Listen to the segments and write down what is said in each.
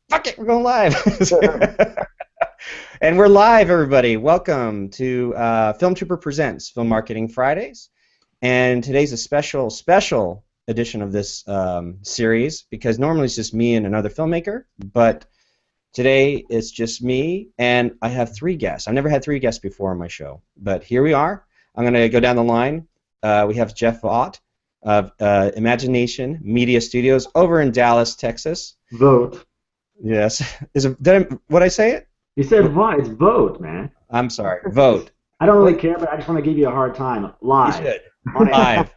Fuck it, we're going live. And we're live, everybody. Welcome to Film Trooper Presents Film Marketing Fridays. And today's a special edition of this series because normally it's just me and another filmmaker, but today it's just me and I have three guests. I've never had three guests before on my show, but here we are. I'm going to go down the line. We have Jeff Vogt of Imagination Media Studios over in Dallas, Texas. Vote. Yes. What I say it? You said what? It's vote, man. I'm sorry. Vote. I don't really care, but I just want to give you a hard time. You Live. should. On air. Live.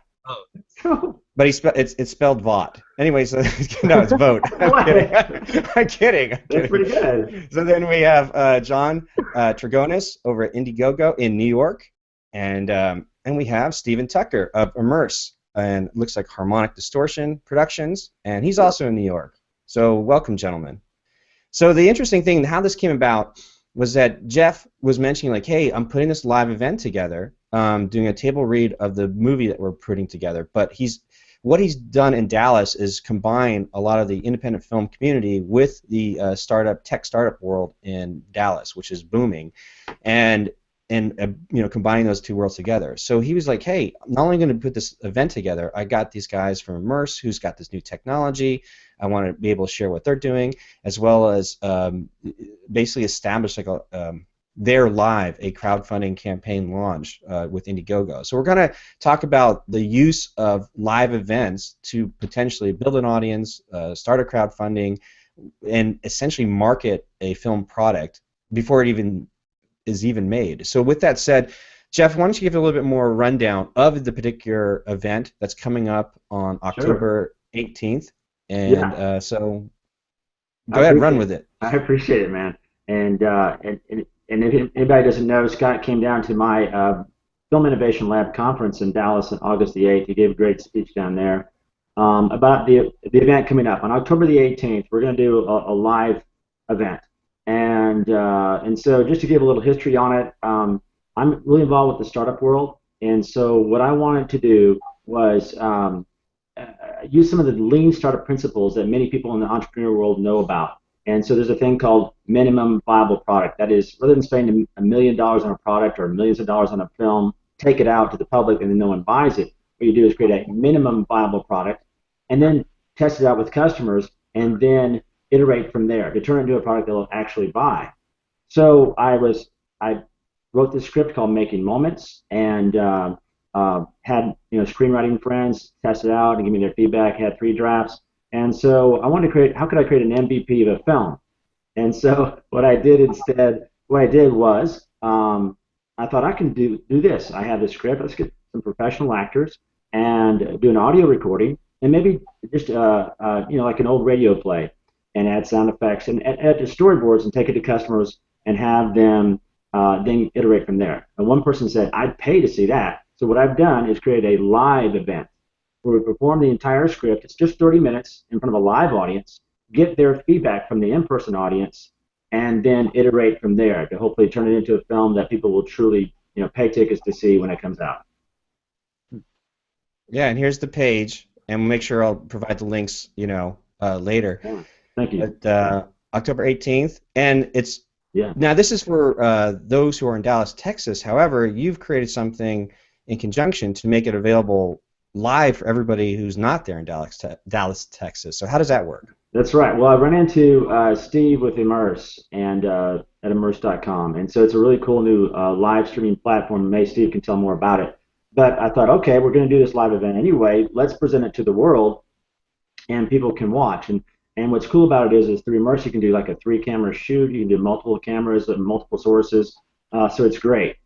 So, But it's spelled Vought. Anyway, so no, it's vote. I'm kidding. I'm kidding. that's pretty good. So then we have John Trigonis over at IndieGoGo in New York, and we have Stephen Tucker of Immerss, and it looks like Harmonic Distortion Productions, and he's also in New York. So welcome, gentlemen. So the interesting thing, how this came about, was that Jeff was mentioning, like, hey, I'm putting this live event together, doing a table read of the movie that we're putting together. But what he's done in Dallas is combine a lot of the independent film community with the tech startup world in Dallas, which is booming, and combining those two worlds together. So he was like, hey, I'm not only going to put this event together, I got these guys from Immerss who's got this new technology. I want to be able to share what they're doing, as well as basically establish like their live a crowdfunding campaign launch with IndieGoGo. So we're going to talk about the use of live events to potentially build an audience, start a crowdfunding, and essentially market a film product before it is even made. So with that said, Jeff, why don't you give a little bit more rundown of the particular event that's coming up on October 18th? And Yeah. So go ahead, run with it. I appreciate it, man. And if anybody doesn't know, Scott came down to my Film Innovation Lab conference in Dallas on August the 8th. He gave a great speech down there about the event coming up. On October the 18th, we're going to do a live event. And so just to give a little history on it, I'm really involved with the startup world. And so what I wanted to do was use some of the lean startup principles that many people in the entrepreneur world know about. And so there's a thing called minimum viable product. That is, rather than spending $1 million on a product or millions of dollars on a film, take it out to the public and then no one buys it. What you do is create a minimum viable product and then test it out with customers and then iterate from there to turn it into a product they'll actually buy. So I wrote this script called Making Moments and had screenwriting friends test it out and give me their feedback. Had 3 drafts. And so I wanted to create, how could I create an MVP of a film? And so what I did was, I thought I can do this. I have this script. Let's get some professional actors and do an audio recording, and maybe just like an old radio play, and add sound effects and add the storyboards and take it to customers and have them then iterate from there. And one person said, I'd pay to see that. So what I've done is create a live event where we perform the entire script. It's just 30 minutes in front of a live audience, get their feedback from the in-person audience, and then iterate from there to hopefully turn it into a film that people will truly pay tickets to see when it comes out. Yeah, and here's the page, and we'll make sure I'll provide the links later. Yeah. Thank you. But, October 18th, and it's now this is for those who are in Dallas, Texas. However, you've created something in conjunction to make it available live for everybody who's not there in Dallas, Texas. So how does that work? That's right. Well, I ran into Steve with Immerss and at Immerss.com, and so it's a really cool new live streaming platform. Maybe Steve can tell more about it. But I thought, okay, we're going to do this live event anyway. Let's present it to the world, and people can watch. And what's cool about it is through Immerss you can do like a 3-camera shoot. You can do multiple cameras and multiple sources. So it's great.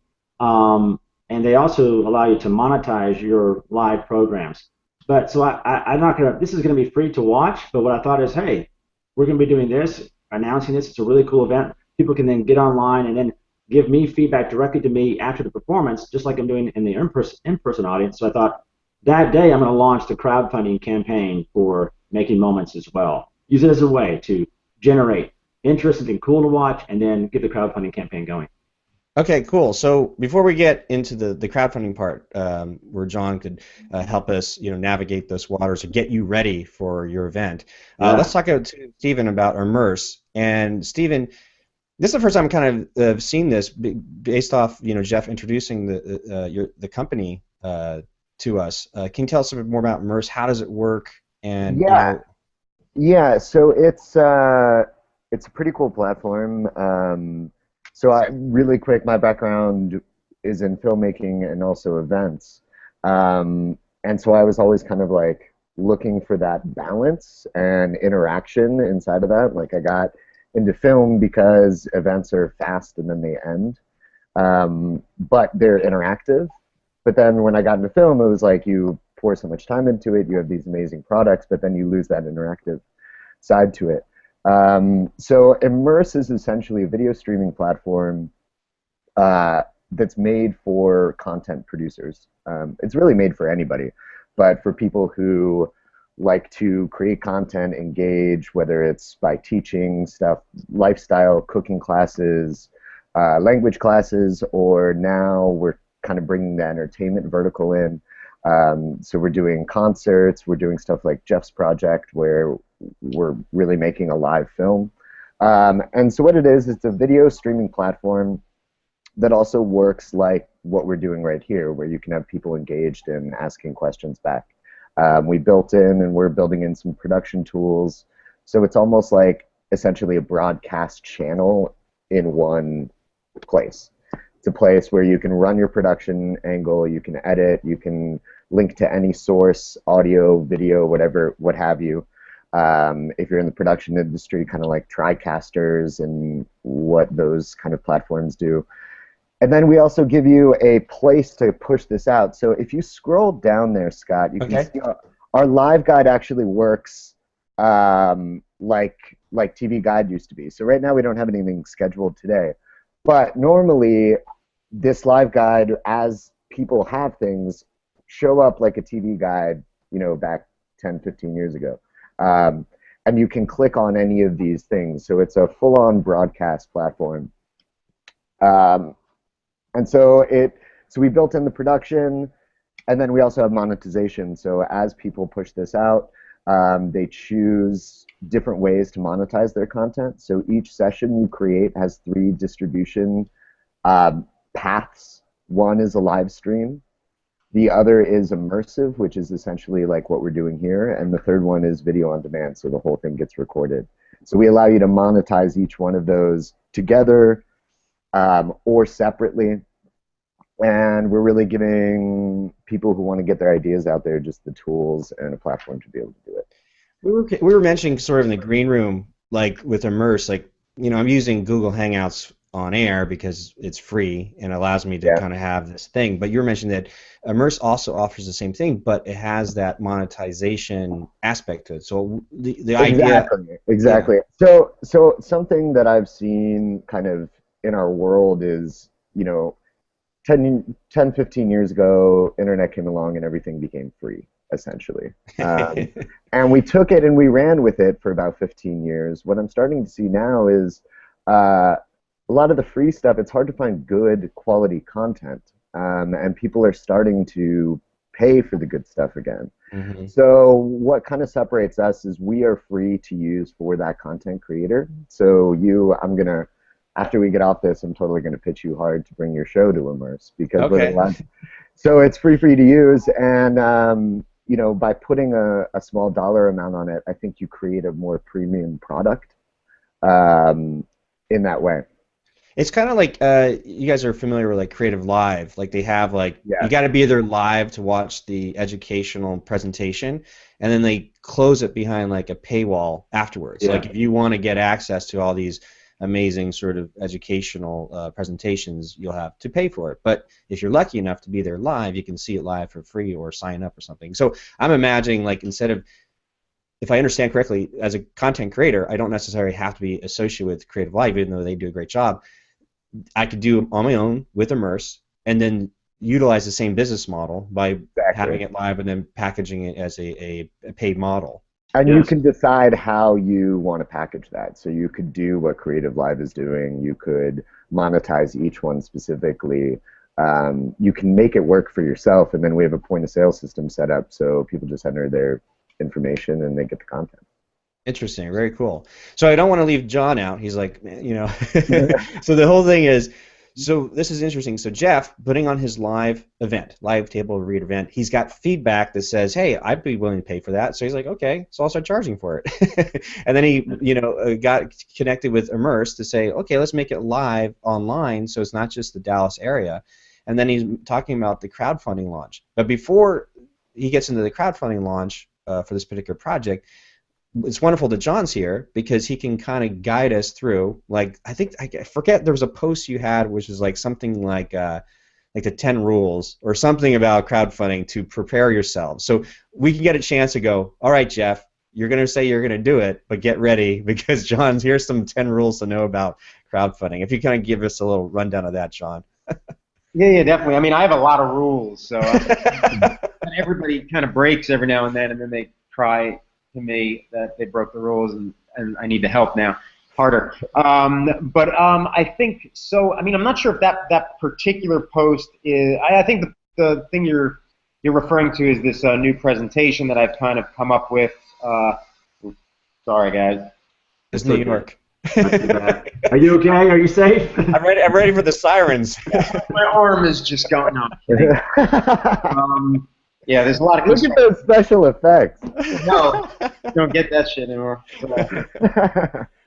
And they also allow you to monetize your live programs. But so I'm not gonna. This is gonna be free to watch. But what I thought is, hey, we're gonna be doing this, announcing this. It's a really cool event. People can then get online and then give me feedback directly to me after the performance, just like I'm doing in the in-person audience. So I thought that day I'm gonna launch the crowdfunding campaign for Making Moments as well. Use it as a way to generate interest, something cool to watch, and then get the crowdfunding campaign going. Okay, cool. So before we get into the crowdfunding part, where John could help us, navigate those waters or get you ready for your event, let's Yeah. talk to Stephen about Immerss. And Stephen, this is the first time I kind of seen this based off, Jeff introducing the company to us. Can you tell us a bit more about Immerss? How does it work? And Yeah, yeah. So it's a pretty cool platform. Really quick, my background is in filmmaking and also events, and so I was always kind of like looking for that balance and interaction inside of that. Like I got into film because events are fast and then they end, but they're interactive. But then when I got into film, it was like you pour so much time into it, you have these amazing products, but then you lose that interactive side to it. So Immerss is essentially a video streaming platform that's made for content producers. It's really made for anybody, but for people who like to create content, engage, whether it's by teaching stuff, lifestyle, cooking classes, language classes, or now we're kind of bringing the entertainment vertical in. So we're doing concerts, we're doing stuff like Jeff's project where we're really making a live film. And so what it is, it's a video streaming platform that also works like what we're doing right here, where you can have people engaged and asking questions back. We built in and we're building in some production tools. So it's almost like essentially a broadcast channel in one place. It's a place where you can run your production angle, you can edit, you can link to any source, audio, video, whatever, what have you. If you're in the production industry, kind of like TriCasters and what those kind of platforms do. And then we also give you a place to push this out. So if you scroll down there, Scott, you can see our live guide actually works like TV Guide used to be. So right now we don't have anything scheduled today. But normally this live guide, as people have things, show up like a TV guide, back 10, 15 years ago. And you can click on any of these things. So it's a full-on broadcast platform. And so we built in the production, and then we also have monetization. So as people push this out, they choose different ways to monetize their content. So each session you create has 3 distribution paths. One is a live stream. The other is immersive, which is essentially like what we're doing here. And the third one is video on demand, so the whole thing gets recorded. So we allow you to monetize each one of those together or separately. And we're really giving people who want to get their ideas out there just the tools and a platform to be able to do it. We were mentioning sort of in the green room, like with Immerss, like I'm using Google Hangouts on air because it's free and allows me to kind of have this thing. But you were mentioning that Immerss also offers the same thing, but it has that monetization aspect to it. So the idea. Exactly. Yeah. So something that I've seen kind of in our world is 10, 15 years ago, internet came along and everything became free, essentially. And we took it and we ran with it for about 15 years. What I'm starting to see now is a lot of the free stuff, it's hard to find good quality content. And people are starting to pay for the good stuff again. Mm-hmm. So what kind of separates us is we are free to use for that content creator. So after we get off this, I'm totally going to pitch you hard to bring your show to Immerss because we're allowed to. So it's free for you to use, and by putting a small dollar amount on it, I think you create a more premium product in that way. It's kind of like you guys are familiar with like Creative Live, like they have you got to be there live to watch the educational presentation, and then they close it behind like a paywall afterwards. Like if you want to get access to all these amazing sort of educational presentations, you'll have to pay for it. But if you're lucky enough to be there live, you can see it live for free or sign up or something. So I'm imagining like instead of, if I understand correctly, as a content creator, I don't necessarily have to be associated with Creative Live, even though they do a great job. I could do it on my own with Immerss and then utilize the same business model by having it live and then packaging it as a paid model. And you Yes. can decide how you want to package that. So you could do what Creative Live is doing. You could monetize each one specifically. You can make it work for yourself, and then we have a point of sale system set up so people just enter their information and they get the content. Interesting, very cool. So I don't want to leave John out. He's like, you know. So the whole thing is, so this is interesting. So Jeff, putting on his live event, live table read event, he's got feedback that says, "Hey, I'd be willing to pay for that." So he's like, "Okay, so I'll start charging for it." And then he, you know, got connected with Immerss to say, "Okay, let's make it live online, so it's not just the Dallas area." And then he's talking about the crowdfunding launch. But before he gets into the crowdfunding launch for this particular project, it's wonderful that John's here because he can kind of guide us through. Like I think I forget there was a post you had which was like something like the 10 rules or something about crowdfunding to prepare yourselves. So we can get a chance to go. All right, Jeff, you're going to say you're going to do it, but get ready because John's here's some 10 rules to know about crowdfunding. If you kind of give us a little rundown of that, John. Yeah, definitely. I mean, I have a lot of rules, so everybody kind of breaks every now and then they cry to me that they broke the rules and I need the help now harder. But I think so. I mean, I'm not sure if that particular post is. I think the thing you're referring to is this new presentation that I've kind of come up with. Sorry, guys. It's New York. Are you okay? Are you safe? I'm ready for the sirens. My arm is just going. No, I'm kidding. Yeah, there's a lot of. Look at those special effects. No, don't get that shit anymore.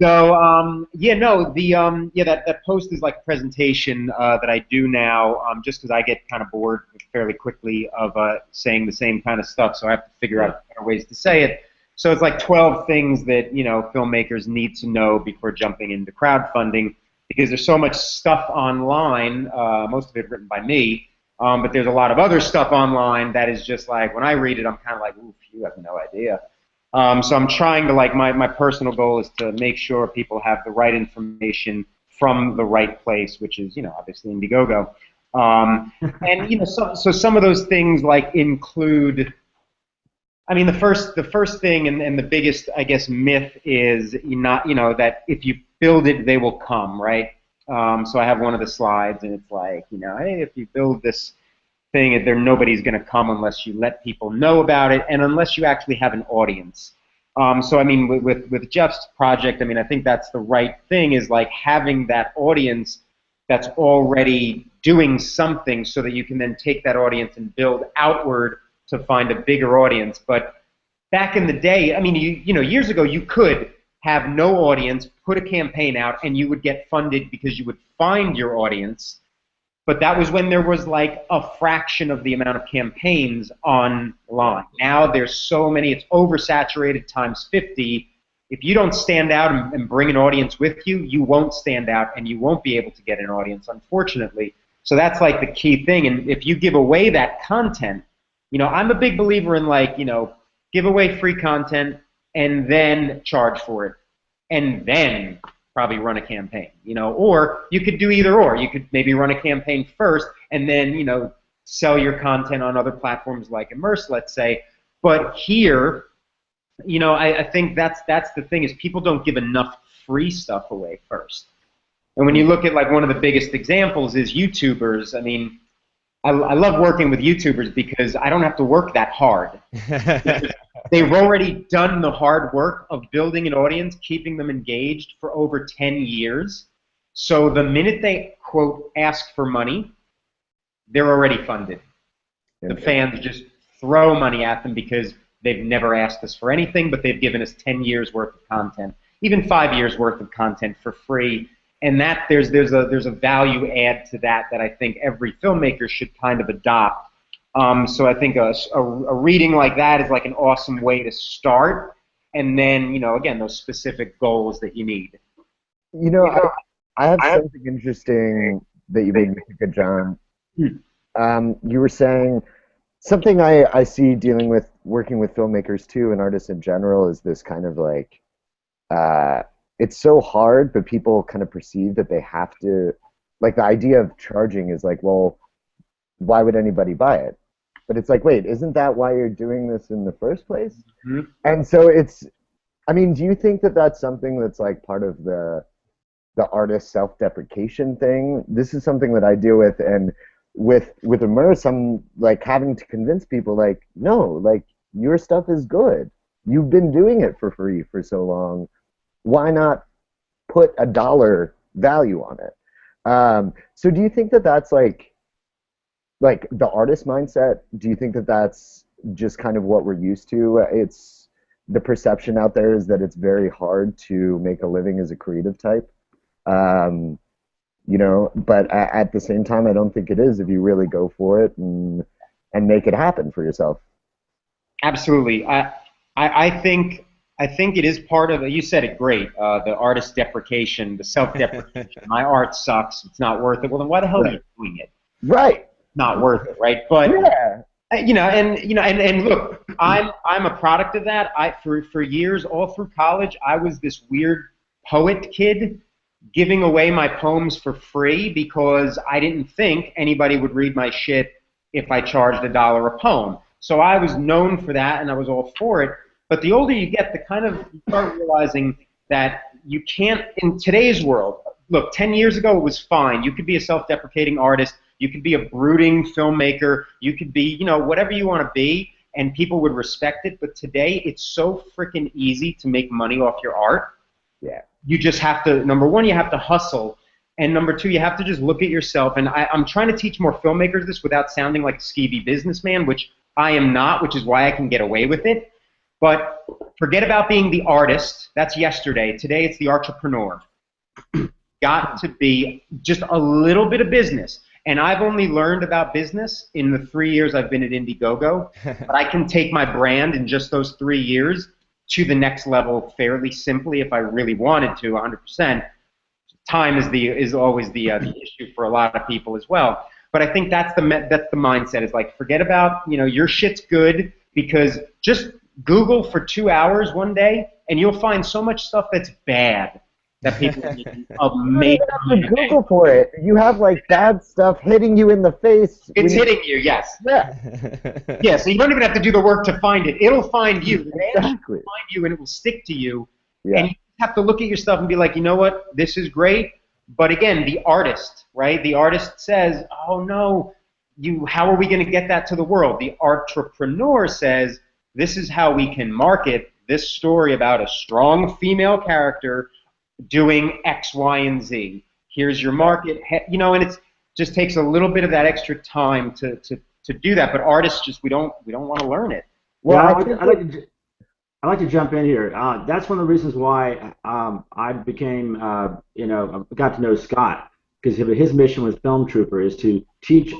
So yeah, no, that post is like a presentation that I do now, just because I get kind of bored fairly quickly of saying the same kind of stuff, so I have to figure out better ways to say it. So it's like 12 things that filmmakers need to know before jumping into crowdfunding, because there's so much stuff online, most of it written by me. But there's a lot of other stuff online that is just like, when I read it, I'm kind of like, oof, you have no idea. So I'm trying to, like, my personal goal is to make sure people have the right information from the right place, which is, obviously IndieGoGo. And, so some of those things, like, include, I mean, the first thing and the biggest, I guess, myth is that if you build it, they will come, right? So I have one of the slides, and it's like, hey, if you build this thing, nobody's going to come unless you let people know about it, and unless you actually have an audience. So I mean, with Jeff's project, I mean, I think that's the right thing, is like having that audience that's already doing something, so that you can then take that audience and build outward to find a bigger audience. But back in the day, I mean, years ago, you could have no audience, put a campaign out, and you would get funded because you would find your audience. But that was when there was like a fraction of the amount of campaigns online. Now there's so many, it's oversaturated times 50. If you don't stand out and bring an audience with you, you won't stand out and you won't be able to get an audience, unfortunately. So that's like the key thing. And if you give away that content, I'm a big believer in, like, give away free content and then charge for it, and then probably run a campaign, or you could do either or. You could maybe run a campaign first and then, sell your content on other platforms like Immerss, let's say. But here, I think that's the thing, is people don't give enough free stuff away first. And when you look at, like, one of the biggest examples is YouTubers. I mean, I love working with YouTubers because I don't have to work that hard. They've already done the hard work of building an audience, keeping them engaged for over 10 years. So the minute they, quote, ask for money, they're already funded. The fans just throw money at them because they've never asked us for anything, but they've given us 10 years worth of content, even 5 years worth of content for free. And that there's a value add to that I think every filmmaker should kind of adopt. So I think a reading like that is like an awesome way to start, and then, again, those specific goals that you need. I have something interesting that you made me think of, John. You were saying something I see working with filmmakers too, and artists in general, is this kind of like, it's so hard, but people kind of perceive that they have to, like, the idea of charging is like, well, why would anybody buy it? but it's like, wait, isn't that why you're doing this in the first place? Mm-hmm. And so it's, I mean, do you think that that's something that's like part of the artist self-deprecation thing? This is something that I deal with, and with Immerss, I'm like having to convince people, like, no, like, your stuff is good. You've been doing it for free for so long. Why not put a dollar value on it? So do you think that that's like the artist mindset? Do you think that that's just kind of what we're used to? It's the perception out there is that it's very hard to make a living as a creative type. You know, but at the same time, I don't think it is if you really go for it and make it happen for yourself. Absolutely. I think it is part of, you said it great, the artist deprecation, the self-deprecation. My art sucks. It's not worth it. Well, then why the hell are you doing it? Right. Not worth it, right? But yeah. And look, I'm a product of that. For years, all through college, I was this weird poet kid giving away my poems for free because I didn't think anybody would read my shit if I charged $1 a poem. So I was known for that, and I was all for it. But the older you get, you start realizing that you can't, in today's world, look, 10 years ago it was fine. You could be a self-deprecating artist. You could be a brooding filmmaker. You could be, whatever you want to be, and people would respect it. But today, it's so freaking easy to make money off your art. Yeah. You just have to, number one, you have to hustle. And number two, you have to just look at yourself. And I'm trying to teach more filmmakers this without sounding like a skeevy businessman, which I am not, which is why I can get away with it. But forget about being the artist. That's yesterday. Today, it's the entrepreneur. Got to be just a little bit of business. And I've only learned about business in the 3 years I've been at IndieGoGo. But I can take my brand in just those 3 years to the next level fairly simply if I really wanted to, 100%. Time is always the issue for a lot of people as well. But I think that's the mindset. Is like, forget about, your shit's good, because just Google for 2 hours one day and you'll find so much stuff that's bad that people make You don't have to Google for it. You have like bad stuff hitting you in the face. It's hitting you, yes. Yeah. Yeah, so you don't even have to do the work to find it. It'll find you. Exactly. It'll find you and it will stick to you. Yeah. And you have to look at your stuff and be like, you know what, this is great. But again, the artist, right? The artist says, oh no, how are we going to get that to the world? The entrepreneur says, this is how we can market this story about a strong female character doing X, Y, and Z. Here's your market, and it just takes a little bit of that extra time to do that. But artists we don't want to learn it. Well, I'd like to jump in here. That's one of the reasons why I became, got to know Scott, because his mission with Film Trooper is to teach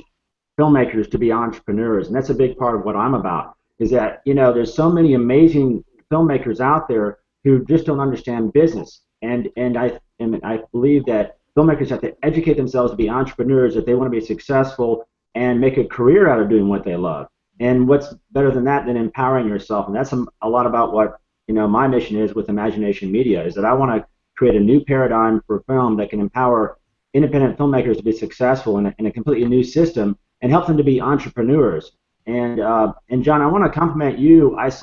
filmmakers to be entrepreneurs, and that's a big part of what I'm about. Is that there's so many amazing filmmakers out there who just don't understand business, and I believe that filmmakers have to educate themselves to be entrepreneurs if they want to be successful and make a career out of doing what they love. And what's better than that than empowering yourself? And that's a lot about what my mission is with Imagination Media, is that I want to create a new paradigm for film that can empower independent filmmakers to be successful in a completely new system and help them to be entrepreneurs. And John, I want to compliment you. I just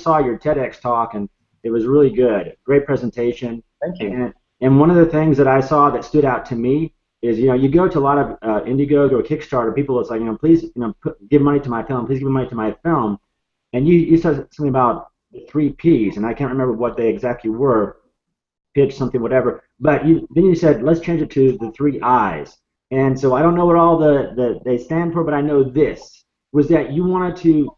saw your TEDx talk, and it was really good. Great presentation. Thank you. And one of the things that I saw that stood out to me is, you go to a lot of IndieGoGo or Kickstarter, people, it's like, please, give money to my film, please give money to my film. And you said something about the 3 Ps, and I can't remember what they exactly were, pitch, something, whatever. But then you said, let's change it to the 3 Is. And so I don't know what all they stand for, but I know this, was that you wanted to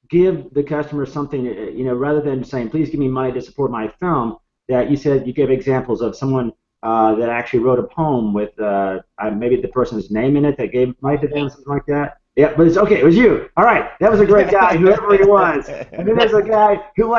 give the customer something, rather than saying, please give me money to support my film, that you said you gave examples of someone that actually wrote a poem with maybe the person's name in it that gave money to them, something like that. Yeah, but it's okay. It was you. All right, that was a great guy, whoever he was. And then there's a guy who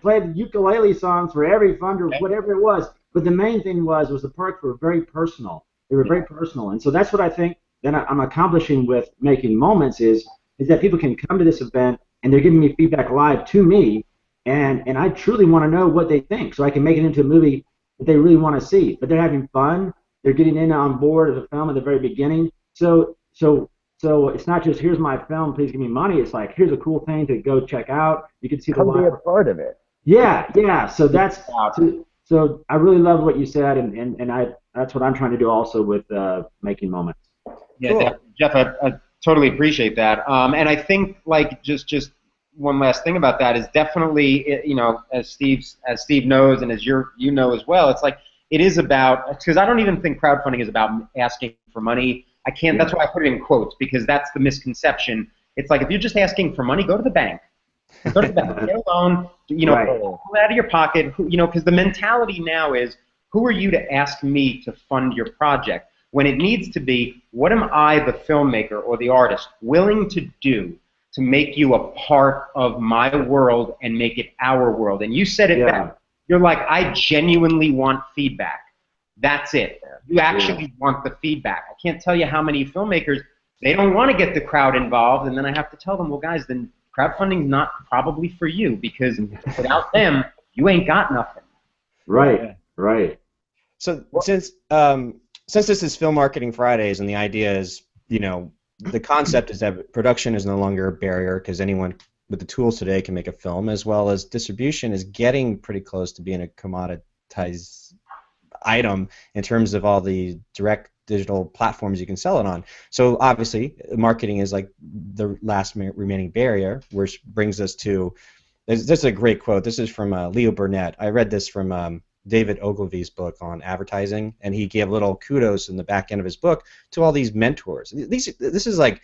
played ukulele songs for every fund or whatever it was. But the main thing was the perks were very personal. They were very personal, and so that's what I think that I'm accomplishing with Making Moments is that people can come to this event and they're giving me feedback live to me, and I truly want to know what they think, so I can make it into a movie that they really want to see. But they're having fun. They're getting in on board of the film at the very beginning. So So it's not just here's my film, please give me money. It's like here's a cool thing to go check out. You can see the Come be a live. part of it. Yeah. So so I really love what you said, and that's what I'm trying to do also with making moments. Yeah, Cool. Jeff, I totally appreciate that. And I think like just one last thing about that is definitely, you know, as Steve knows and as you know as well, it's like it is about, because I don't even think crowdfunding is about asking for money. I can't. That's why I put it in quotes, because that's the misconception. It's like if you're just asking for money, go to the bank. Go to the bank, get a loan, you know, Right. pull it out of your pocket, you know, because the mentality now is, who are you to ask me to fund your project? When it needs to be, what am I, the filmmaker or the artist, willing to do to make you a part of my world and make it our world? And you said it best. You're like, I genuinely want feedback. That's it. You actually want the feedback. I can't tell you how many filmmakers, they don't want to get the crowd involved, and then I have to tell them, well, guys, then crowdfunding's not probably for you, because without them, you ain't got nothing. Right. So since this is Film Marketing Fridays, and the idea is, you know, the concept is that production is no longer a barrier because anyone with the tools today can make a film, as well as distribution is getting pretty close to being a commoditized item in terms of all the direct digital platforms you can sell it on. So obviously, marketing is like the last remaining barrier, which brings us to, this is a great quote. This is from Leo Burnett. I read this from David Ogilvy's book on advertising, and he gave little kudos in the back end of his book to all these mentors. This is like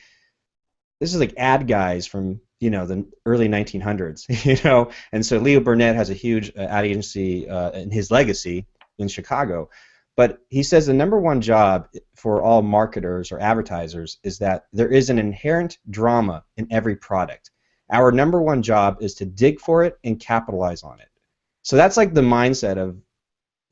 ad guys from, you know, the early 1900s, you know. And so Leo Burnett has a huge ad agency in his legacy in Chicago. But he says the number one job for all marketers or advertisers is that there is an inherent drama in every product. Our number one job is to dig for it and capitalize on it. So that's like the mindset of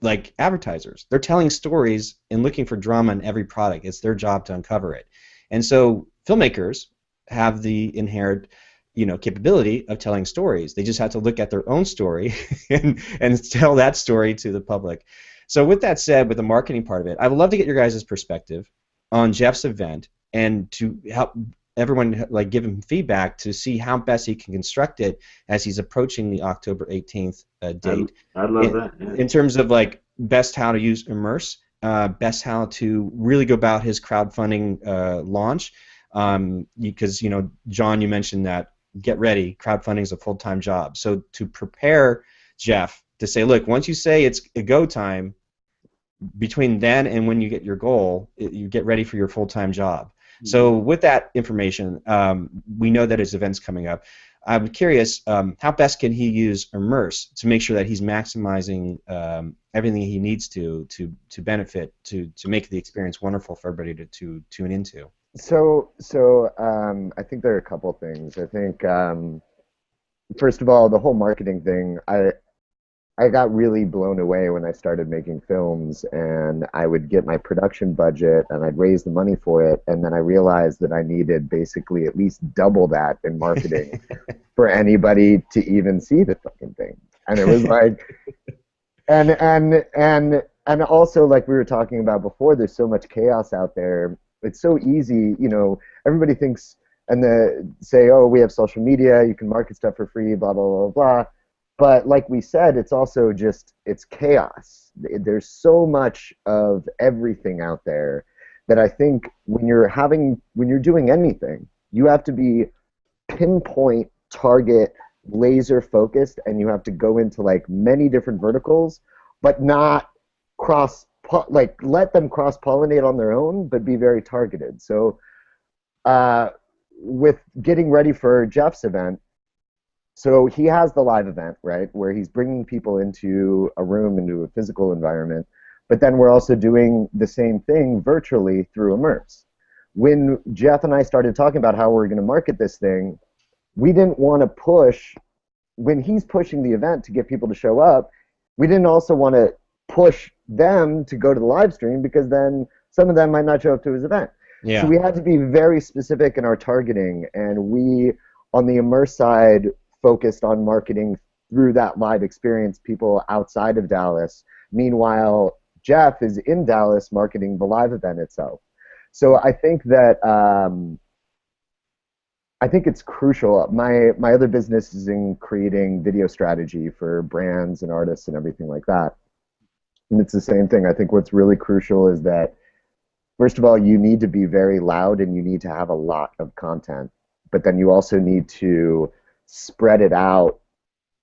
like advertisers. They're telling stories and looking for drama in every product. It's their job to uncover it. And so filmmakers have the inherent, you know, capability of telling stories. They just have to look at their own story and tell that story to the public. So with that said, with the marketing part of it, I would love to get your guys' perspective on Jeff's event and to help everyone like give him feedback to see how best he can construct it as he's approaching the October 18th date. I love that. Yeah. In terms of like best how to use Immerss, best how to really go about his crowdfunding launch, because, you know, John, you mentioned that get ready, crowdfunding is a full-time job. So to prepare Jeff to say, look, once you say it's a go time, between then and when you get your goal, you get ready for your full-time job. Mm-hmm. So with that information, we know that his event's coming up. I'm curious, how best can he use Immerss to make sure that he's maximizing everything he needs to benefit, to make the experience wonderful for everybody to tune into? So I think there are a couple things. I think first of all, the whole marketing thing, I got really blown away when I started making films, and I would get my production budget and I'd raise the money for it, and then I realized that I needed basically at least double that in marketing for anybody to even see the fucking thing. And it was like, and also, like we were talking about before, there's so much chaos out there. It's so easy, you know, everybody thinks and they say, oh, we have social media, you can market stuff for free, blah, blah, blah, blah. But like we said, it's also just, it's chaos. There's so much of everything out there that I think when you're doing anything, you have to be pinpoint, target, laser focused, and you have to go into like many different verticals, but not let them cross-pollinate on their own, but be very targeted. So with getting ready for Jeff's event, so he has the live event, right, where he's bringing people into a room, into a physical environment, but then we're also doing the same thing virtually through Immerss. When Jeff and I started talking about how we're going to market this thing, we didn't want to push, when he's pushing the event to get people to show up, we didn't also want to push them to go to the live stream, because then some of them might not show up to his event. Yeah. So we had to be very specific in our targeting, and we, on the Immerss side, focused on marketing through that live experience people outside of Dallas. Meanwhile, Jeff is in Dallas marketing the live event itself. So I think that I think it's crucial. My other business is in creating video strategy for brands and artists and everything like that. And it's the same thing. I think what's really crucial is that, first of all, you need to be very loud and you need to have a lot of content. But then you also need to spread it out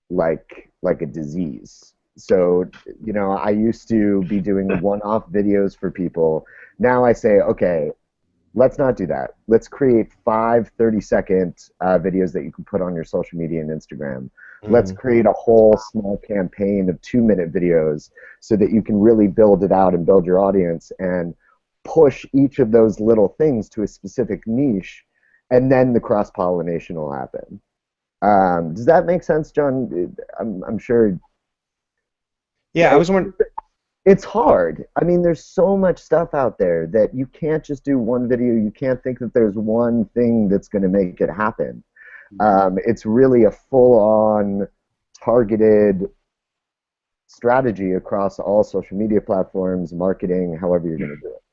like a disease. So, you know, I used to be doing one-off videos for people. Now I say, okay, let's not do that. Let's create 5 30-second videos that you can put on your social media and Instagram. Let's create a whole small campaign of 2-minute videos so that you can really build it out and build your audience and push each of those little things to a specific niche, and then the cross-pollination will happen. Does that make sense, John? I'm sure. Yeah, I was wondering. It's hard. I mean, there's so much stuff out there that you can't just do one video. You can't think that there's one thing that's going to make it happen. It's really a full-on, targeted strategy across all social media platforms, marketing, however you're going to do it.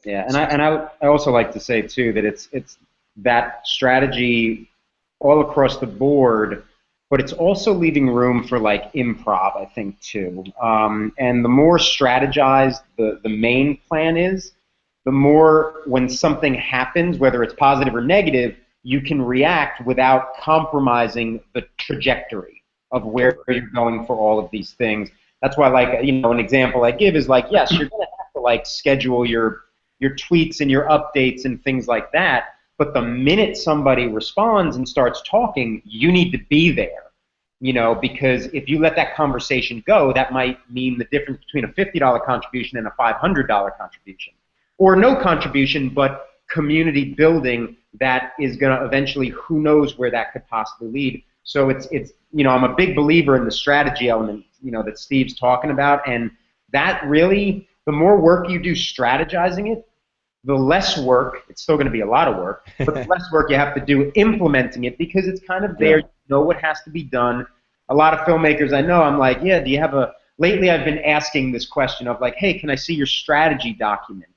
Yeah, and I also like to say too that it's that strategy all across the board, but it's also leaving room for like improv, I think, too. And the more strategized the main plan is, the more when something happens, whether it's positive or negative, you can react without compromising the trajectory of where you're going for all of these things. That's why, like, you know, an example I give is like, yes, you're going to have to like schedule your tweets and your updates and things like that. But the minute somebody responds and starts talking, you need to be there, you know, because if you let that conversation go, that might mean the difference between a $50 contribution and a $500 contribution. Or no contribution, but community building that is going to eventually, who knows where that could possibly lead. So it's you know, I'm a big believer in the strategy element, you know, that Steve's talking about, and that really, the more work you do strategizing it, the less work, it's still going to be a lot of work, but the less work you have to do implementing it, because it's kind of there, you know what has to be done. A lot of filmmakers I know, I'm like, yeah, do you have lately I've been asking this question of like, hey, can I see your strategy document?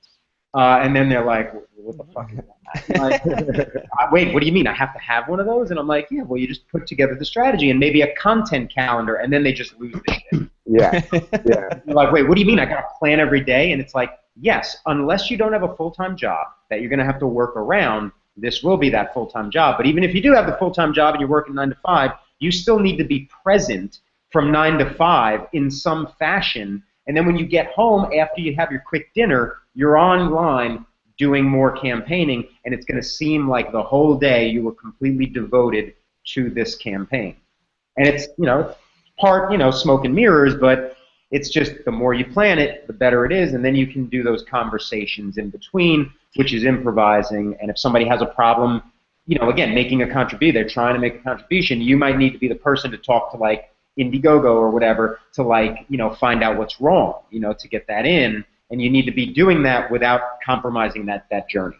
And then they're like, what the fuck is that? Like, wait, what do you mean? I have to have one of those? And I'm like, yeah, well, you just put together the strategy and maybe a content calendar, and then they just lose the shit. Yeah. You're like, wait, what do you mean? I got to plan every day? And it's like, yes, unless you don't have a full-time job that you're going to have to work around, this will be that full-time job. But even if you do have the full-time job and you're working 9 to 5, you still need to be present from 9 to 5 in some fashion. And then when you get home after you have your quick dinner, you're online doing more campaigning, and it's going to seem like the whole day you were completely devoted to this campaign. And it's, you know, it's part, you know, smoke and mirrors, but it's just the more you plan it, the better it is, and then you can do those conversations in between, which is improvising. And if somebody has a problem, you know, again, making a contribution, they're trying to make a contribution, you might need to be the person to talk to, like, IndieGoGo or whatever to, like, you know, find out what's wrong, you know, to get that in. And you need to be doing that without compromising that journey.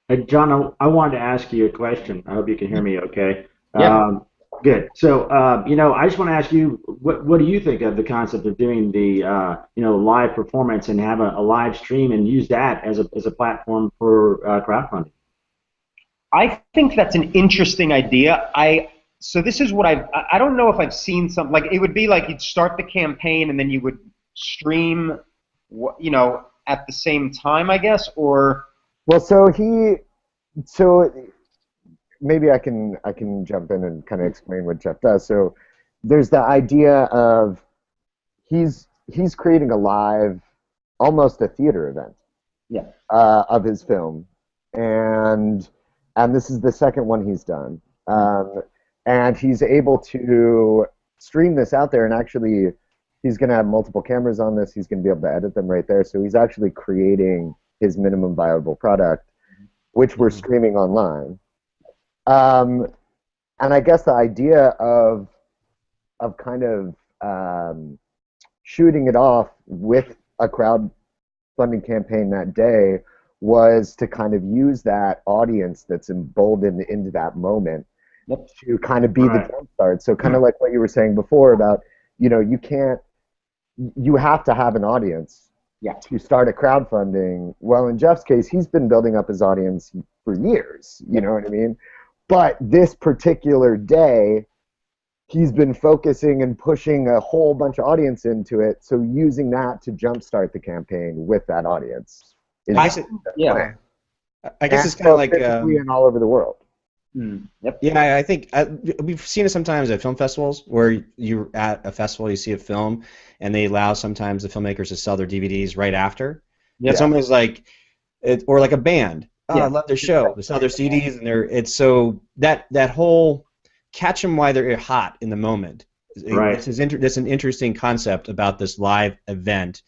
Hey, John, I wanted to ask you a question. I hope you can hear me okay. Yeah. Good. So, you know, I just want to ask you, what do you think of the concept of doing the, you know, live performance and have a live stream and use that as a platform for crowdfunding? I think that's an interesting idea. So this is what I don't know if I've seen something, like, it would be like you'd start the campaign and then you would stream, you know, at the same time, I guess, or... Well, so maybe I can jump in and kind of explain what Jeff does. So there's the idea of he's creating a live, almost a theater event, of his film, and this is the second one he's done, and he's able to stream this out there, and actually he's going to have multiple cameras on this. He's going to be able to edit them right there. So he's actually creating his minimum viable product, which we're streaming online. And I guess the idea of kind of shooting it off with a crowdfunding campaign that day was to kind of use that audience that's emboldened into that moment to kind of be the jump start. So kind of like what you were saying before about, you know, you have to have an audience to start a crowdfunding. Well, in Jeff's case, he's been building up his audience for years, you know what I mean? But this particular day, he's been focusing and pushing a whole bunch of audience into it, so using that to jumpstart the campaign with that audience is Yeah. I guess it's kind of like and all over the world. Yep. yeah, I think we've seen it sometimes at film festivals where you're at a festival, you see a film, and they allow sometimes the filmmakers to sell their DVDs right after. Yep. It's almost like, or like a band. Oh, Yeah. I love their show. They sell their CDs, and it's so that whole catch them while they're hot in the moment. Right. That's an interesting concept about this live event,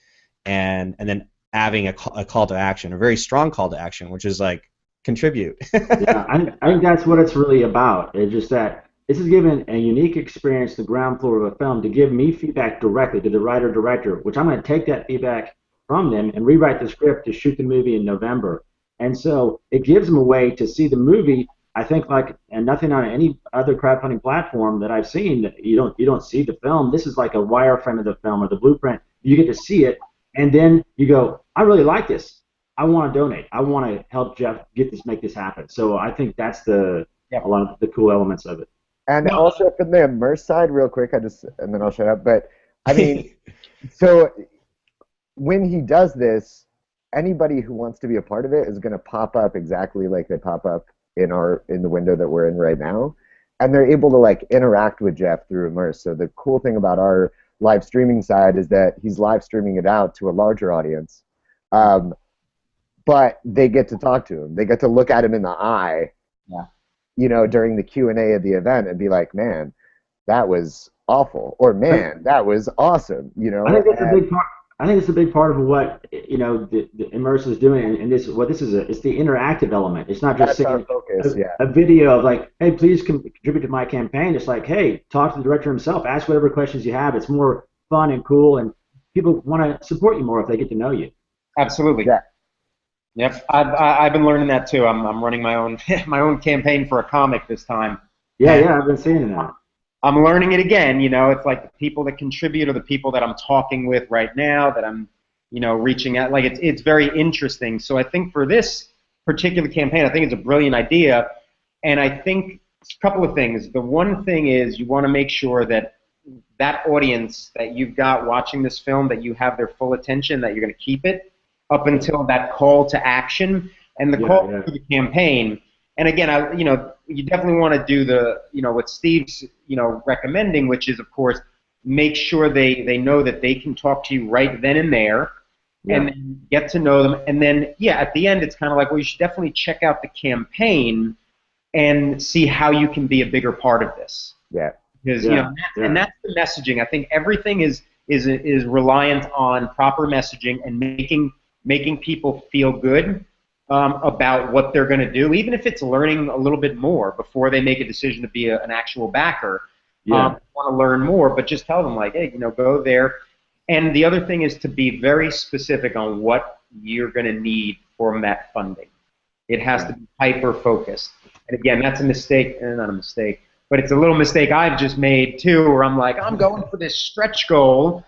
and then having a call to action, a very strong call to action, which is like contribute. Yeah, I think that's what it's really about. It's just that this is giving a unique experience, the ground floor of a film, to give me feedback directly to the writer-director, which I'm going to take that feedback from them and rewrite the script to shoot the movie in November. And so it gives them a way to see the movie. I think and nothing on any other crowdfunding platform that I've seen, you don't see the film. This is like a wireframe of the film or the blueprint. You get to see it, and then you go, I really like this. I want to donate. I want to help Jeff make this happen. So I think that's a lot of the cool elements of it. And also from the Immerss side, real quick, and then I'll shut up. But I mean, so when he does this, anybody who wants to be a part of it is going to pop up exactly like they pop up in the window that we're in right now, and they're able to like interact with Jeff through Immerss. So the cool thing about our live streaming side is that he's live streaming it out to a larger audience. But they get to talk to him. They get to look at him in the eye, during the Q&A of the event and be like, man, that was awful, or man, that was awesome. I think that's a big part. I think it's a big part of what the Immerss is doing, and it's the interactive element. It's not just a video of like, hey, please contribute to my campaign. It's like, hey, talk to the director himself, ask whatever questions you have. It's more fun and cool, and people want to support you more if they get to know you. Absolutely. Yeah. Yep, I've been learning that too. I'm running my own campaign for a comic this time. Yeah, I've been seeing that. I'm learning it again. It's like the people that contribute are the people that I'm talking with right now, that I'm reaching out. Like it's very interesting. So I think for this particular campaign, I think it's a brilliant idea, and I think a couple of things. The one thing is you want to make sure that audience that you've got watching this film, that you have their full attention, that you're going to keep it up until that call to action and the call to the campaign. And again, you definitely want to do the, what Steve's, recommending, which is, of course, make sure they know that they can talk to you right then and there, and then get to know them. And then, at the end, it's kind of like, well, you should definitely check out the campaign and see how you can be a bigger part of this. Yeah. Because, and that's the messaging. I think everything is reliant on proper messaging and making people feel good about what they're going to do, even if it's learning a little bit more before they make a decision to be an actual backer. Want to learn more, but just tell them, like, hey, go there. And the other thing is to be very specific on what you're going to need from that funding. It has to be hyper-focused. And again, that's a mistake, not a mistake, but it's a little mistake I've just made too, where I'm like, I'm going for this stretch goal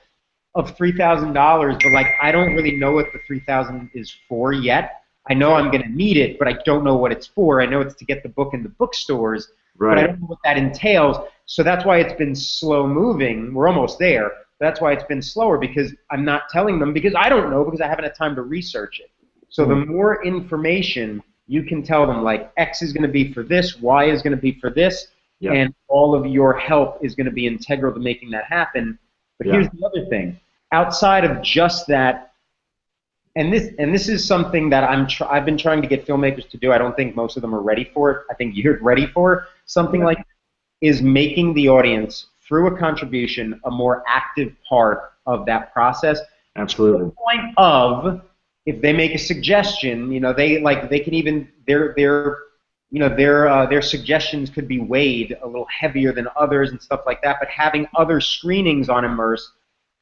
of $3,000, but like I don't really know what the $3,000 is for yet. I know I'm going to need it, but I don't know what it's for. I know it's to get the book in the bookstores, but I don't know what that entails. So that's why it's been slow moving. We're almost there. That's why it's been slower, because I'm not telling them, because I don't know, because I haven't had time to research it. So the more information you can tell them, like X is going to be for this, Y is going to be for this, and all of your help is going to be integral to making that happen. But here's the other thing. Outside of just that, and this is something that I've been trying to get filmmakers to do. I don't think most of them are ready for it. I think you're ready for something like is making the audience, through a contribution, a more active part of that process. Absolutely. To the point of, if they make a suggestion, they can even their suggestions could be weighed a little heavier than others and stuff like that. But having other screenings on Immerss,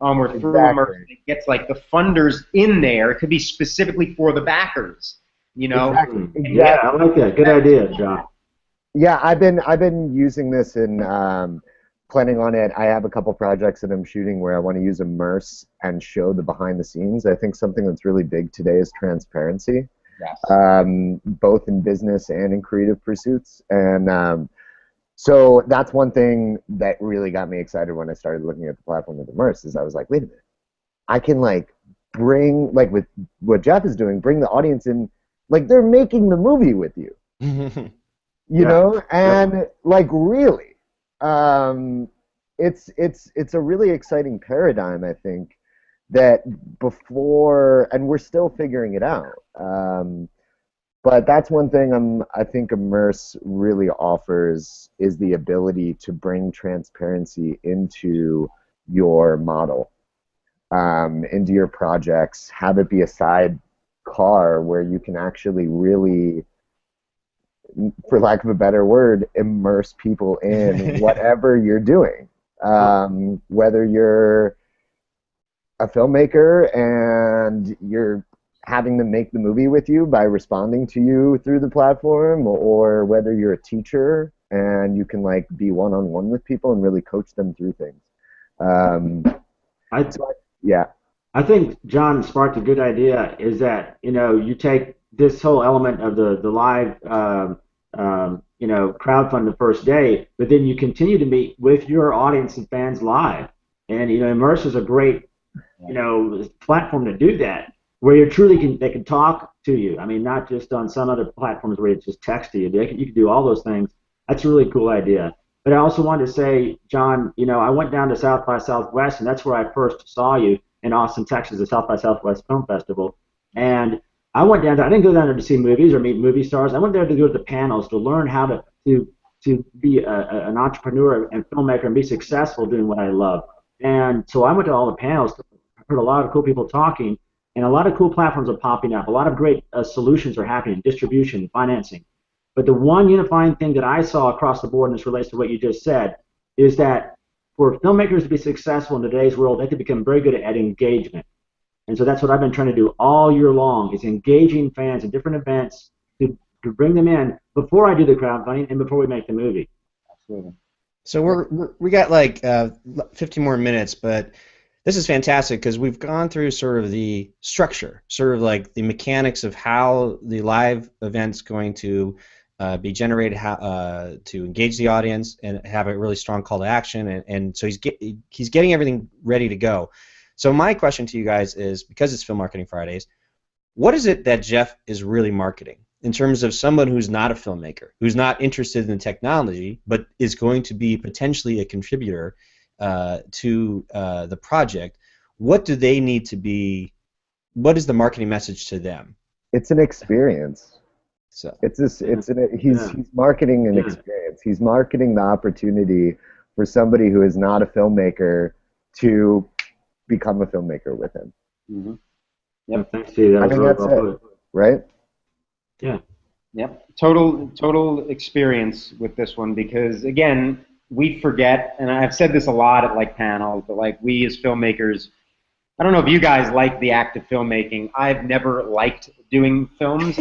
or through Immerss, it gets like the funders in there. It could be specifically for the backers, Exactly. Yeah, I like that. Good idea, John. Yeah, I've been using this in planning on it. I have a couple projects that I'm shooting where I want to use Immerss and show the behind the scenes. I think something that's really big today is transparency. both in business and in creative pursuits. And so that's one thing that really got me excited when I started looking at the platform of Immerss, is I was like, wait a minute, I can like bring, like with what Jeff is doing, bring the audience in, like they're making the movie with you, you know, and like really, it's a really exciting paradigm, I think, that before, and we're still figuring it out. But that's one thing I think Immerss really offers, is the ability to bring transparency into your model, into your projects, have it be a sidecar where you can actually really, for lack of a better word, immerse people in whatever you're doing. Whether you're a filmmaker and you're having them make the movie with you by responding to you through the platform, or whether you're a teacher and you can like be one-on-one with people and really coach them through things. I think John sparked a good idea, is that, you know, you take this whole element of the live you know, crowdfund the first day, but then you continue to meet with your audience and fans live. And, you know, Immerss is a great, you know, platform to do that, where you truly they can talk to you. I mean, not just on some other platforms where it's just text to you. You can do all those things. That's a really cool idea. But I also wanted to say, John, you know, I went down to South by Southwest, and that's where I first saw you in Austin, Texas, the South by Southwest Film Festival. And I went down there. I didn't go down there to see movies or meet movie stars. I went there to go to the panels to learn how to be an entrepreneur and filmmaker and be successful doing what I love. And so I went to all the panels, heard a lot of cool people talking, and a lot of cool platforms are popping up. A lot of great solutions are happening, distribution, financing. But the one unifying thing that I saw across the board, and this relates to what you just said, is that for filmmakers to be successful in today's world, they have to become very good at engagement. And so that's what I've been trying to do all year long, is engaging fans in different events to bring them in before I do the crowdfunding and before we make the movie. Absolutely. So we got like 15 more minutes, but this is fantastic because we've gone through sort of the structure, sort of like the mechanics of how the live event's going to be generated, how to engage the audience and have a really strong call to action, and so he's getting everything ready to go. So my question to you guys is, because it's Film Marketing Fridays, what is it that Jeff is really marketing in terms of someone who's not a filmmaker, who's not interested in the technology, but is going to be potentially a contributor to the project? What do they need to be? What is the marketing message to them? It's an experience. So he's marketing an experience. He's marketing the opportunity for somebody who is not a filmmaker to become a filmmaker with him. Mm-hmm. Yep. Thanks, Steve. I think that's it, right? Yeah. Yep. Total experience with this one, because again, we forget, and I've said this a lot at like panels, but like we as filmmakers, I don't know if you guys like the act of filmmaking. I've never liked doing films.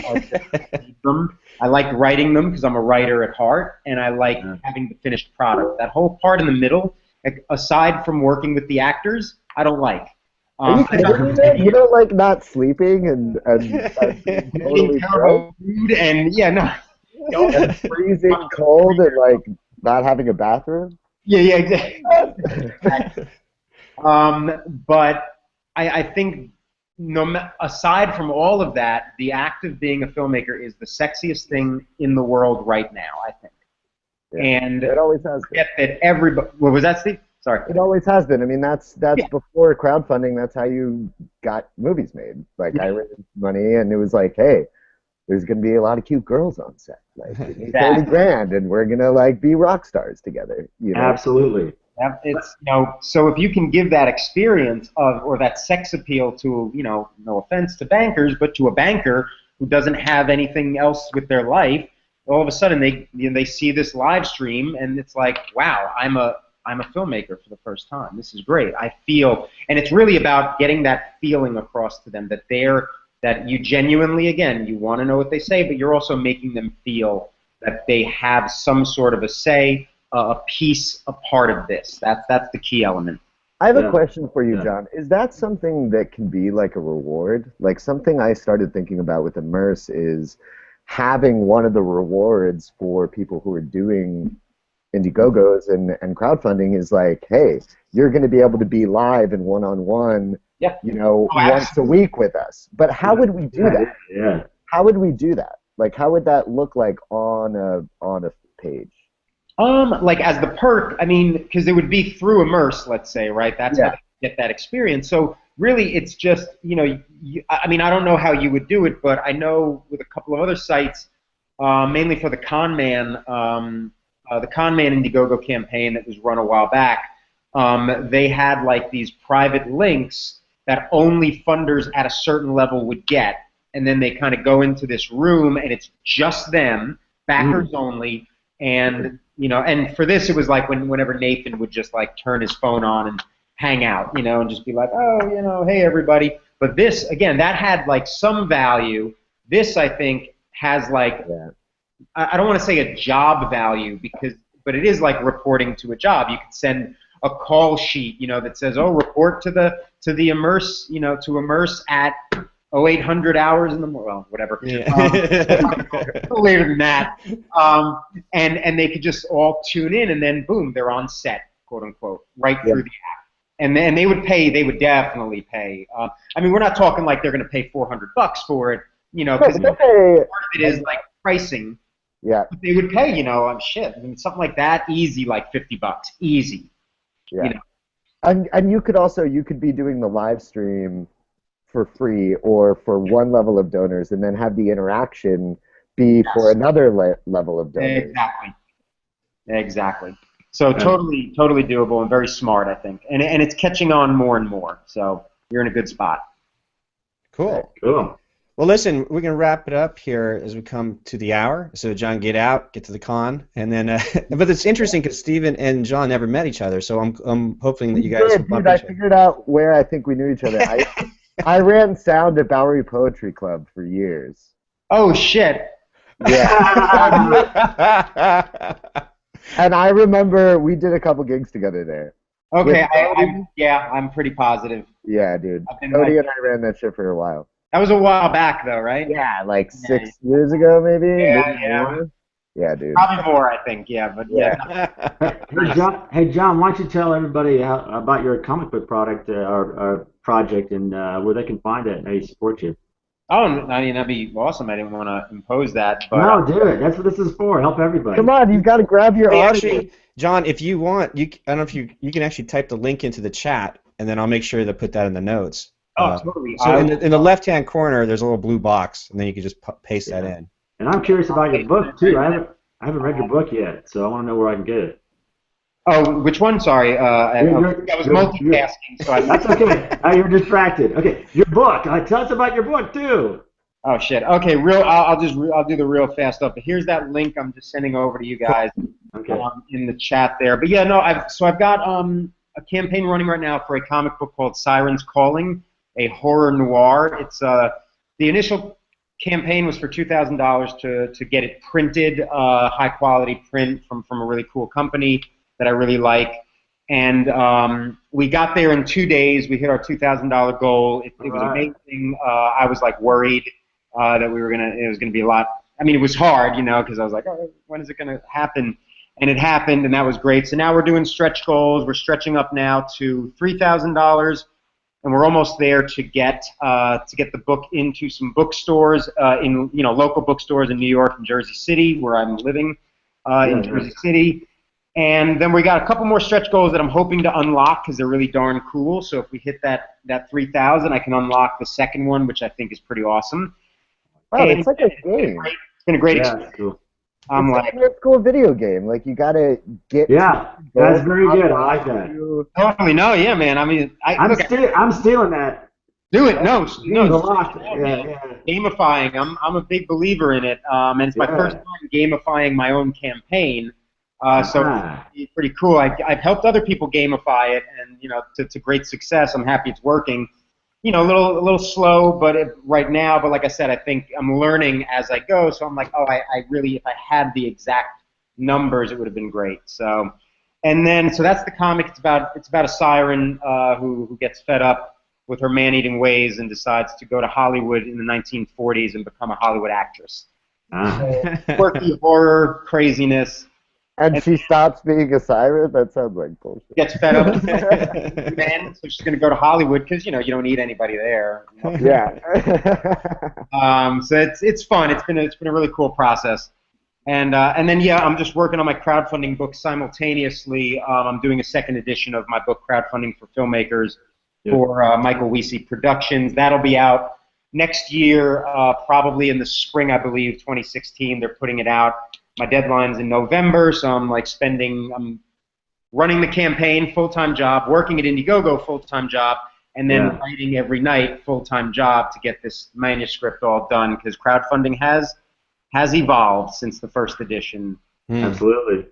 I like writing them because I'm a writer at heart, and I like having the finished product. That whole part in the middle, aside from working with the actors, I don't like. You don't like not sleeping and eating terrible food and and freezing cold and like not having a bathroom. Yeah, exactly. But I think aside from all of that, the act of being a filmmaker is the sexiest thing in the world right now, I think. Yeah, and it always has been. That everybody. What was that, Steve? Sorry. It always has been. I mean, that's before crowdfunding. That's how you got movies made. Like I raised money, and it was like, hey, there's gonna be a lot of cute girls on set. Like, give me 30 grand, and we're gonna like be rock stars together. You know? Absolutely. It's so if you can give that experience of, or that sex appeal to, no offense to bankers, but to a banker who doesn't have anything else with their life, all of a sudden they see this live stream and it's like, wow, I'm a filmmaker for the first time. This is great. I feel, and it's really about getting that feeling across to them that you genuinely, again, you want to know what they say, but you're also making them feel that they have some sort of a say, a piece, a part of this. That's the key element. I have a Yeah. question for you, Yeah. John. Is that something that can be like a reward? Like something I started thinking about with Immerss is having one of the rewards for people who are doing IndieGoGos and crowdfunding is like, hey, you're going to be able to be live and one-on-one, Yeah. Oh, once a week with us. But how would we do that? Yeah. How would we do that? Like, how would that look like on a page? Like as the perk, I mean, because it would be through Immerss, let's say, right? That's how Yeah. they get that experience. So really, it's just, I mean, I don't know how you would do it, but I know with a couple of other sites, mainly for the Con Man Indiegogo campaign that was run a while back, they had like these private links that only funders at a certain level would get, and then they kind of go into this room, and it's just them, backers only. And and for this, it was like whenever Nathan would just like turn his phone on and hang out, and just be like, oh, hey everybody. But this, again, that had like some value. This, I think, has like, Yeah. I don't want to say a job value but it is like reporting to a job. You could send a call sheet, that says, oh, report to the Immerss, to Immerss at 0800 hours in the morning, well, whatever. Yeah. Later than that. And they could just all tune in, and then boom, they're on set, quote unquote, right through the app. And then they would definitely pay. I mean, we're not talking like they're going to pay $400 for it, because part of it is like pricing. Yeah. But they would pay, shit. I mean, something like that, easy, like $50, easy. Yeah. And you could be doing the live stream for free or for one level of donors, and then have the interaction be for another level of donors. Exactly. So totally doable and very smart, I think. And it's catching on more and more. So you're in a good spot. Cool. Cool. Well, listen, we're going to wrap it up here as we come to the hour. So, John, get to the con, and then. But it's interesting because Steven and John never met each other, so I'm hoping that you guys. Dude, I figured out where I think we knew each other. I ran sound at Bowery Poetry Club for years. Oh shit! Yeah. And I remember we did a couple gigs together there. Okay, I'm pretty positive. Yeah, dude. Cody and I ran that shit for a while. That was a while back, though, right? Yeah, like 6 years ago, maybe. Yeah. More. Yeah, dude. Probably more, I think. Yeah, but Hey, John, why don't you tell everybody about your comic book product or project and where they can find it and how you support you? Oh, I mean, that'd be awesome. I didn't want to impose that. But, no, do it. That's what this is for. Help everybody. Come on, you've got to grab your audience. Actually, John, if you want, I don't know if you can actually type the link into the chat, and then I'll make sure to put that in the notes. Oh, totally. So in the left-hand corner, there's a little blue box, and then you can just paste that in. And I'm curious about your book too. I haven't read your book yet, so I want to know where I can get it. Oh, which one? Sorry, I was multitasking. So that's okay. You're distracted. Okay, your book. Tell us about your book too. Oh shit. Okay, I'll do the real fast stuff. But here's that link I'm just sending over to you guys. Okay. In the chat there. But yeah, no. I've got a campaign running right now for a comic book called Sirens Calling, a horror noir. It's the initial campaign was for $2,000 to get it printed, high quality print from a really cool company that I really like. And we got there in 2 days. We hit our $2,000 goal. It was amazing. I was like worried that it was gonna be a lot. I mean, it was hard, because I was like, oh, when is it gonna happen? And it happened, and that was great. So now we're doing stretch goals. We're stretching up now to $3,000, and we're almost there to get the book into some bookstores in local bookstores in New York and Jersey City, where I'm living in Jersey City. And then we got a couple more stretch goals that I'm hoping to unlock because they're really darn cool. So if we hit that 3,000, I can unlock the second one, which I think is pretty awesome. Wow, it's like a game. It's been a great experience. Cool. It's like a cool video game. Like you gotta get. Yeah, that's very good. I like that. Totally. No, yeah, man. I mean, I'm stealing that. Do it. No. Gamifying. I'm a big believer in it. And it's my first time gamifying my own campaign. So it's pretty cool. I've helped other people gamify it, and to great success. I'm happy it's working. A little slow, but right now. But like I said, I think I'm learning as I go. So I'm like, I really, if I had the exact numbers, it would have been great. So And then, so that's the comic. It's about a siren who gets fed up with her man-eating ways and decides to go to Hollywood in the 1940s and become a Hollywood actress. So, quirky horror craziness. And she stops being a siren? That sounds like bullshit. Gets fed up with men, so she's going to go to Hollywood because, you don't need anybody there. Yeah. So it's fun. It's been a really cool process. And then, yeah, I'm just working on my crowdfunding book simultaneously. I'm doing a second edition of my book, Crowdfunding for Filmmakers, for Michael Wiese Productions. That'll be out next year, probably in the spring, I believe, 2016. They're putting it out. My deadline's in November, so I'm running the campaign, full-time job, working at IndieGoGo, full-time job, and then writing every night, full-time job, to get this manuscript all done, because crowdfunding has evolved since the first edition. Absolutely.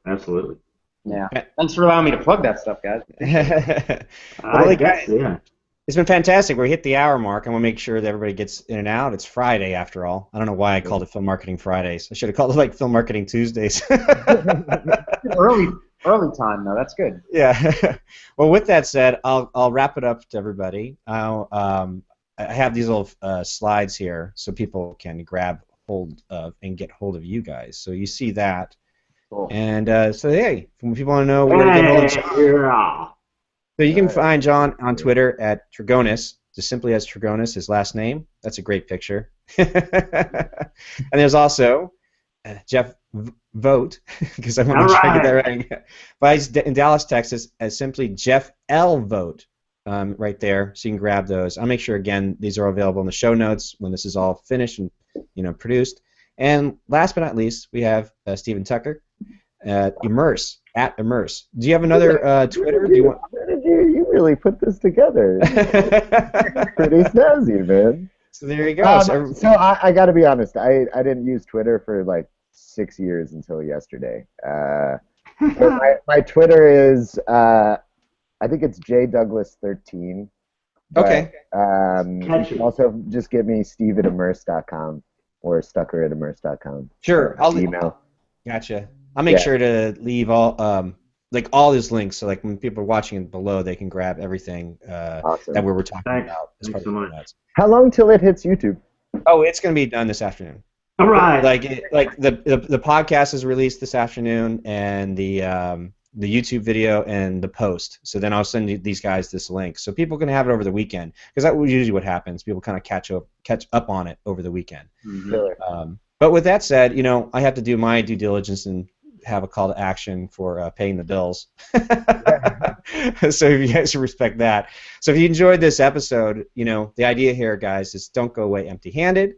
Yeah. Thanks for allowing me to plug that stuff, guys. It's been fantastic. We hit the hour mark. I want to make sure that everybody gets in and out. It's Friday, after all. I don't know why I called it Film Marketing Fridays. I should have called it like Film Marketing Tuesdays. early time, though. That's good. Yeah. Well, with that said, I'll wrap it up to everybody. I have these little slides here so people can grab hold of and get hold of you guys. So you see that. Cool. And so, hey, if people want to know where to get hold of John, so you can find John on Twitter at Trigonis, just simply as Trigonis, his last name. That's a great picture. And there's also Jeff Vogt, because I want to try to get that right. But he's in Dallas, Texas, as simply Jeff L. Vogt, right there. So you can grab those. I'll make sure, again, these are available in the show notes when this is all finished and produced. And last but not least, we have Stephen Tucker at Immerss. Do you have another Twitter? Do you want? You really put this together. Pretty snazzy, man. So there you go. So I got to be honest. I didn't use Twitter for like 6 years until yesterday. My Twitter is I think it's jdouglas13. Okay. You can also just give me steve at immerss.com or stucker at immerss.com. Sure. I'll email. Gotcha. I'll make sure to leave all all these links, so like when people are watching it below, they can grab everything Awesome. that we were talking about. Thanks so much. How long till it hits YouTube? Oh, it's going to be done this afternoon. All right. The podcast is released this afternoon, and the YouTube video and the post. So then I'll send these guys this link, so people can have it over the weekend, because that's usually what happens. People kind of catch up on it over the weekend. Mm-hmm. But with that said, I have to do my due diligence and have a call to action for paying the bills. So if you guys respect that. So if you enjoyed this episode, the idea here, guys, is don't go away empty-handed.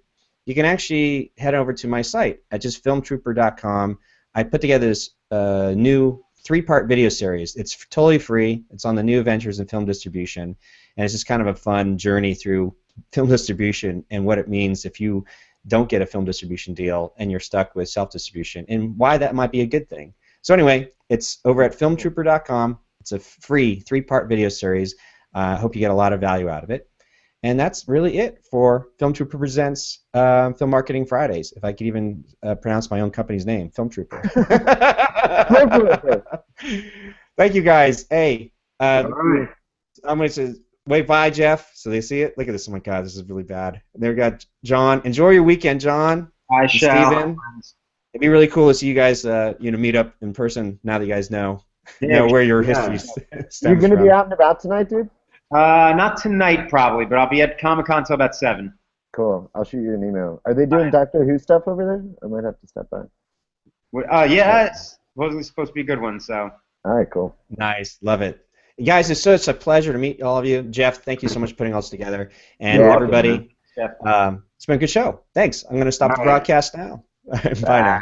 You can actually head over to my site at just filmtrooper.com. I put together this new 3-part video series. It's totally free. It's on the new adventures in film distribution, and it's just kind of a fun journey through film distribution and what it means if you don't get a film distribution deal and you're stuck with self-distribution, and why that might be a good thing. So anyway, it's over at filmtrooper.com. It's a free 3-part video series. I hope you get a lot of value out of it. And that's really it for Film Trooper Presents Film Marketing Fridays, if I could even pronounce my own company's name, Film Trooper. Thank you, guys. Hey, I'm going to say, wait, bye, Jeff. So they see it? Look at this. Oh, my God, this is really bad. There we got John. Enjoy your weekend, John. I shall. Steven. It'd be really cool to see you guys meet up in person now that you guys know where your history stems from. You're going to be out and about tonight, dude? Not tonight, probably, but I'll be at Comic-Con till about 7. Cool. I'll shoot you an email. Are they doing Doctor Who stuff over there? I might have to step by. Yeah, it's supposed to be a good one, so. All right, cool. Nice. Love it. Guys, it's such a pleasure to meet all of you. Jeff, thank you so much for putting all this together. And everybody, it's been a good show. Thanks. I'm going to stop the broadcast now. Bye now.